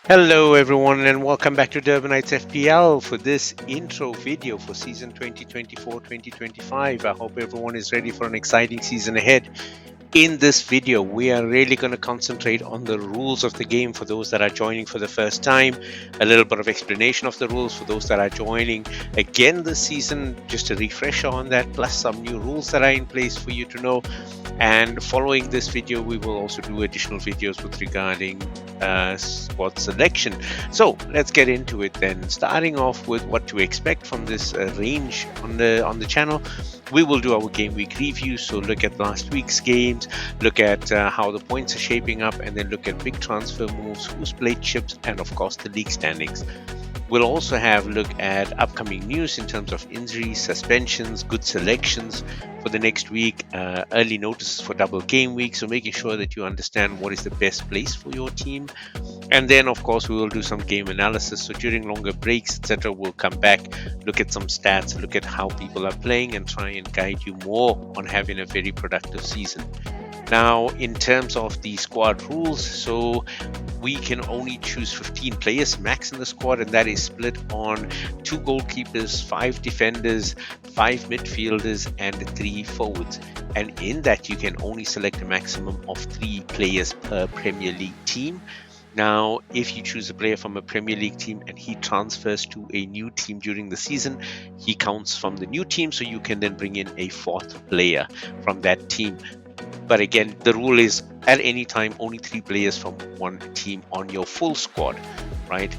Hello everyone and welcome back to Durbanites FPL for this intro video for season 2024-2025. I hope everyone is ready for an exciting season ahead. In this video, we are really going to concentrate on the rules of the game for those that are joining for the first time, a little bit of explanation of the rules for those that are joining again this season, just a refresher on that, plus some new rules that are in place for you to know. And following this video, we will also do additional videos with regarding squad selection. So let's get into it then. Starting off with what to expect from this range on the channel. We will do our game week review, so look at last week's games, look at how the points are shaping up, and then look at big transfer moves, who's played chips, and of course the league standings. We'll also have a look at upcoming news in terms of injuries, suspensions, good selections for the next week, early notices for double game week, so making sure that you understand what is the best place for your team. And then of course we will do some game analysis, so during longer breaks, etc., we'll come back, look at some stats, look at how people are playing, and try and guide you more on having a very productive season. Now, in terms of the squad rules, so we can only choose 15 players max in the squad, and that is split on 2 goalkeepers, 5 defenders, 5 midfielders, and 3 forwards. And in that, you can only select a maximum of 3 players per Premier League team. Now, if you choose a player from a Premier League team and he transfers to a new team during the season, he counts from the new team, so you can then bring in a 4th player from that team. But again, the rule is at any time only 3 players from one team on your full squad, right?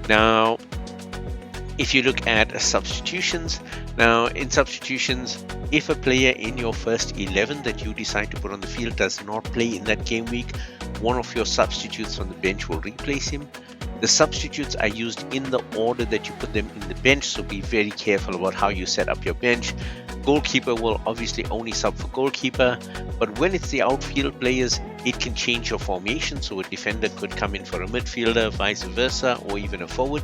Now, if you look at substitutions, now in substitutions, if a player in your first 11 that you decide to put on the field does not play in that game week, one of your substitutes from the bench will replace him. The substitutes are used in the order that you put them in the bench, so be very careful about how you set up your bench. Goalkeeper will obviously only sub for goalkeeper, but when it's the outfield players, it can change your formation, so a defender could come in for a midfielder, vice versa, or even a forward.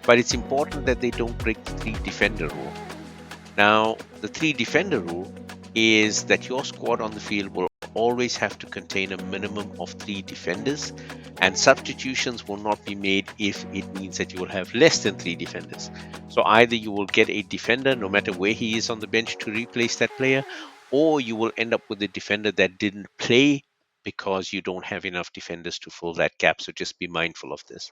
But it's important that they don't break the 3 defender rule. Now, the 3 defender rule is that your squad on the field will always have to contain a minimum of 3 defenders, and substitutions will not be made if it means that you will have less than 3 defenders. So either you will get a defender no matter where he is on the bench to replace that player, or you will end up with a defender that didn't play because you don't have enough defenders to fill that gap. So just be mindful of this.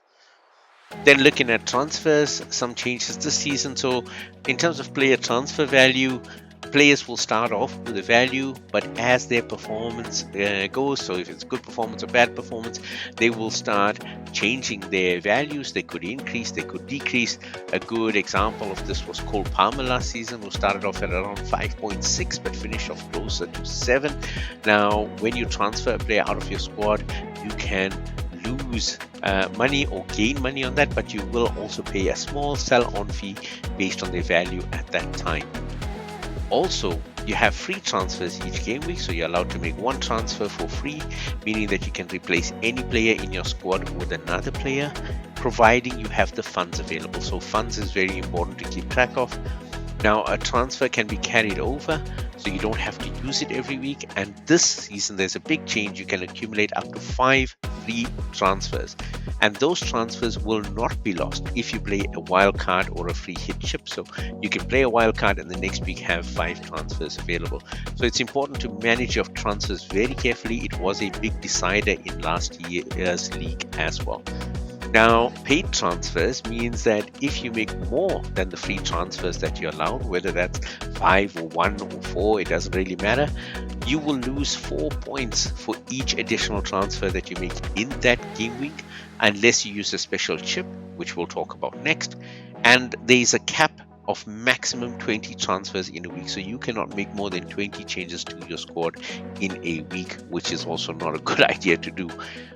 Then looking at transfers, some changes this season. So in terms of player transfer value, players will start off with a value, but as their performance goes, so if it's good performance or bad performance, they will start changing their values. They could increase, they could decrease. A good example of this was Cole Palmer last season, who started off at around 5.6 but finished off closer to 7. Now, when you transfer a player out of your squad, you can lose money or gain money on that, but you will also pay a small sell-on fee based on their value at that time. Also, you have free transfers each game week, so you're allowed to make 1 transfer for free, meaning that you can replace any player in your squad with another player, providing you have the funds available. So funds is very important to keep track of. Now, a transfer can be carried over, so you don't have to use it every week. And this season, there's a big change. You can accumulate up to 5 free transfers. And those transfers will not be lost if you play a wild card or a free hit chip. So you can play a wild card and the next week have 5 transfers available. So it's important to manage your transfers very carefully. It was a big decider in last year's league as well. Now, paid transfers means that if you make more than the free transfers that you're allowed, whether that's 5 or 1 or 4, it doesn't really matter, you will lose 4 points for each additional transfer that you make in that game week, unless you use a special chip, which we'll talk about next. And there's a cap of maximum 20 transfers in a week, so you cannot make more than 20 changes to your squad in a week, which is also not a good idea to do.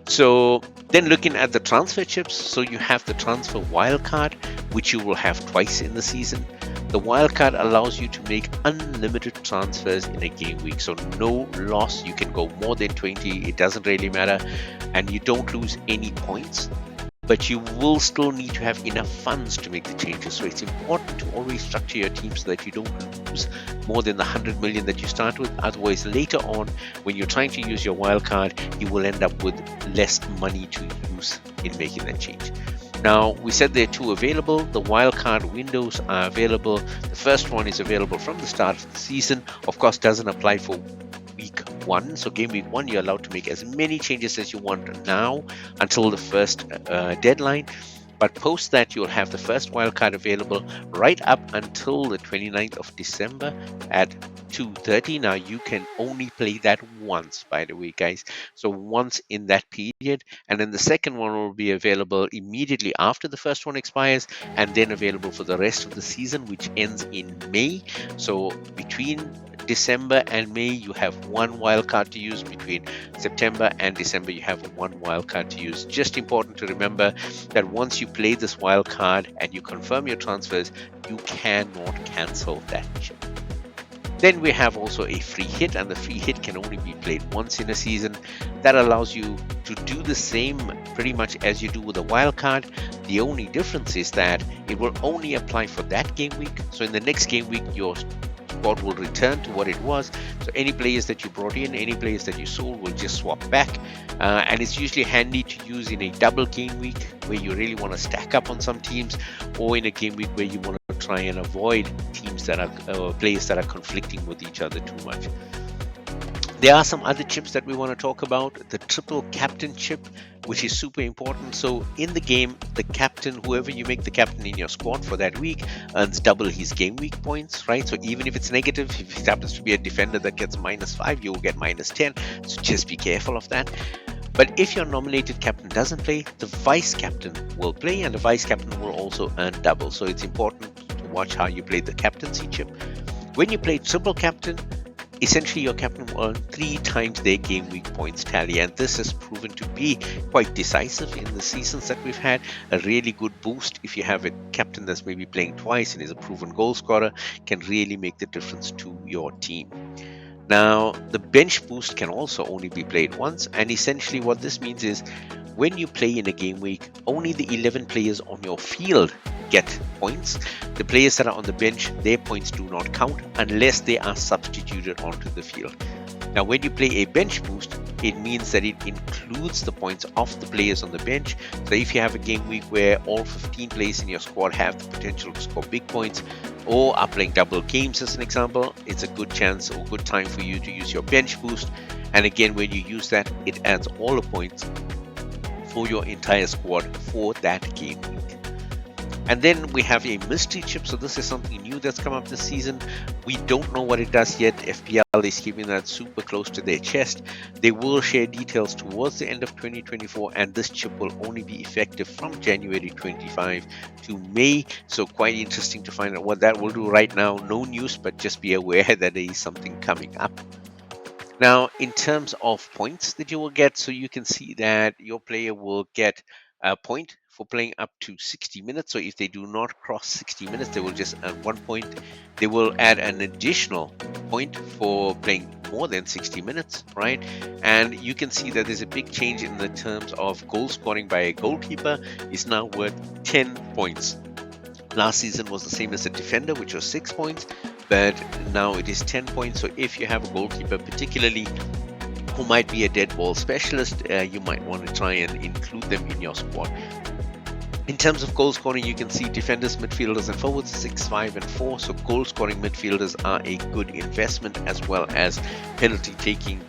So then looking at the transfer chips, so you have the transfer wildcard, which you will have twice in the season. The wildcard allows you to make unlimited transfers in a game week, so no loss. You can go more than 20, it doesn't really matter, and you don't lose any points. but you will still need to have enough funds to make the changes. So it's important to always structure your team so that you don't lose more than the 100 million that you start with. Otherwise, later on, when you're trying to use your wildcard, you will end up with less money to use in making that change. Now, we said there are two available. The wildcard windows are available. The first one is available from the start of the season. Of course, doesn't apply for week 1. So game week 1, you're allowed to make as many changes as you want now until the first deadline. But post that, you'll have the first wildcard available right up until the 29th of December at 2:30. Now, you can only play that once, by the way, guys. So once in that period. And then the second one will be available immediately after the first one expires, and then available for the rest of the season, which ends in May. So between December and May, you have one wildcard to use. Between September and December, you have one wildcard to use. Just important to remember that once you play this wildcard and you confirm your transfers, you cannot cancel that chip. Then we have also a free hit, and the free hit can only be played once in a season. That allows you to do the same pretty much as you do with a wildcard. The only difference is that it will only apply for that game week. So in the next game week, your squad will return to what it was. So any players that you brought in, any players that you sold will just swap back. And it's usually handy to use in a double game week where you really want to stack up on some teams, or in a game week where you want to try and avoid teams that are players that are conflicting with each other too much. There are some other chips that we want to talk about. The triple captain chip, which is super important. So in the game, the captain, whoever you make the captain in your squad for that week, earns double his game week points, right? So even if it's negative, if it happens to be a defender that gets -5, you will get -10. So just be careful of that. But if your nominated captain doesn't play, the vice captain will play, and the vice captain will also earn double. So it's important to watch how you play the captaincy chip. When you play triple captain, essentially your captain will earn 3 times their game week points tally, and this has proven to be quite decisive in the seasons that we've had. A really good boost if you have a captain that's maybe playing twice and is a proven goal scorer, can really make the difference to your team. Now, the bench boost can also only be played once, and essentially what this means is when you play in a game week, only the 11 players on your field get points. The players that are on the bench, their points do not count unless they are substituted onto the field. Now, when you play a bench boost, it means that it includes the points of the players on the bench. So if you have a game week where all 15 players in your squad have the potential to score big points, or are playing double games as an example, it's a good chance or good time for you to use your bench boost. And again, when you use that, it adds all the points for your entire squad for that game week. And then we have a mystery chip. So this is something new that's come up this season. We don't know what it does yet. FPL is keeping that super close to their chest. They will share details towards the end of 2024, and this chip will only be effective from January 25 to May. So quite interesting to find out what that will do. Right now, no news, but just be aware that there is something coming up. Now, in terms of points that you will get, so you can see that your player will get a point for playing up to 60 minutes. So if they do not cross 60 minutes, they will just earn 1 point. They will add an additional point for playing more than 60 minutes, right? And you can see that there's a big change in the terms of goal scoring by a goalkeeper is now worth 10 points. Last season was the same as a defender, which was 6 points, but now it is 10 points. So if you have a goalkeeper, particularly who might be a dead ball specialist, you might want to try and include them in your squad. In terms of goal scoring, you can see defenders, midfielders, and forwards 6, 5, and 4. So goal scoring midfielders are a good investment, as well as penalty taking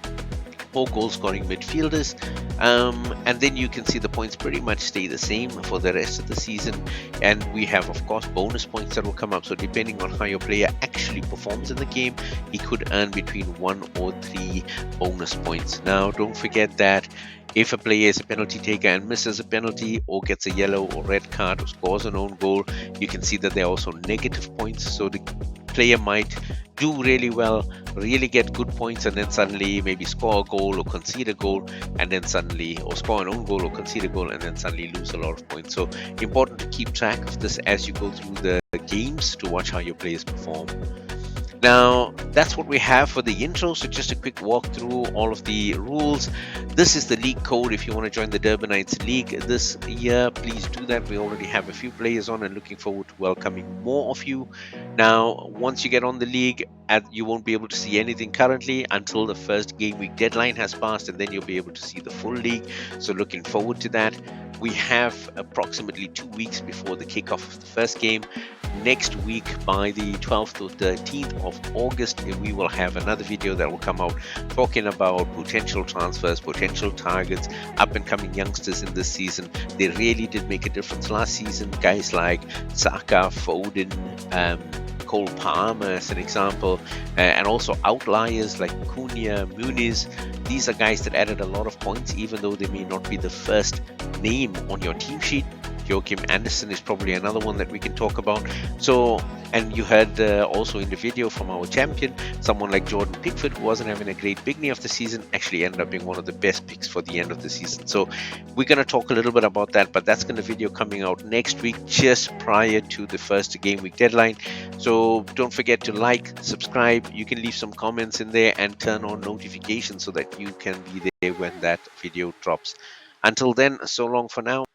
for goal scoring midfielders. And then you can see the points pretty much stay the same for the rest of the season. And we have, of course, bonus points that will come up. So depending on how your player actually performs in the game, he could earn between 1 or 3 bonus points. Now, don't forget that if a player is a penalty taker and misses a penalty, or gets a yellow or red card, or scores an own goal, you can see that there are also negative points. So the player might do really well, really get good points, and then suddenly maybe score a goal or concede a goal, and then suddenly, or score an own goal or concede a goal, and then suddenly lose a lot of points. So important to keep track of this as you go through the games to watch how your players perform. Now, that's what we have for the intro. So, just a quick walk through all of the rules. This is the league code if you want to join the Durbanites League this year. Please do that. We already have a few players on and looking forward to welcoming more of you. Now, once you get on the league, you won't be able to see anything currently until the first game week deadline has passed, and then you'll be able to see the full league. So, looking forward to that. We have approximately 2 weeks before the kickoff of the first game. Next week, by the 12th or 13th of August, we will have another video that will come out talking about potential transfers, potential targets, up and coming youngsters in this season. They really did make a difference last season. Guys like Saka, Foden, Cole Palmer as an example, and also outliers like Cunha, Muniz. These are guys that added a lot of points, even though they may not be the first name on your team sheet. Joachim Anderson is probably another one that we can talk about. So, and you heard also in the video from our champion, someone like Jordan Pickford, who wasn't having a great beginning of the season, actually ended up being one of the best picks for the end of the season. So we're going to talk a little bit about that, but that's going to video coming out next week, just prior to the first game week deadline. So don't forget to like, subscribe. You can leave some comments in there and turn on notifications so that you can be there when that video drops. Until then, so long for now.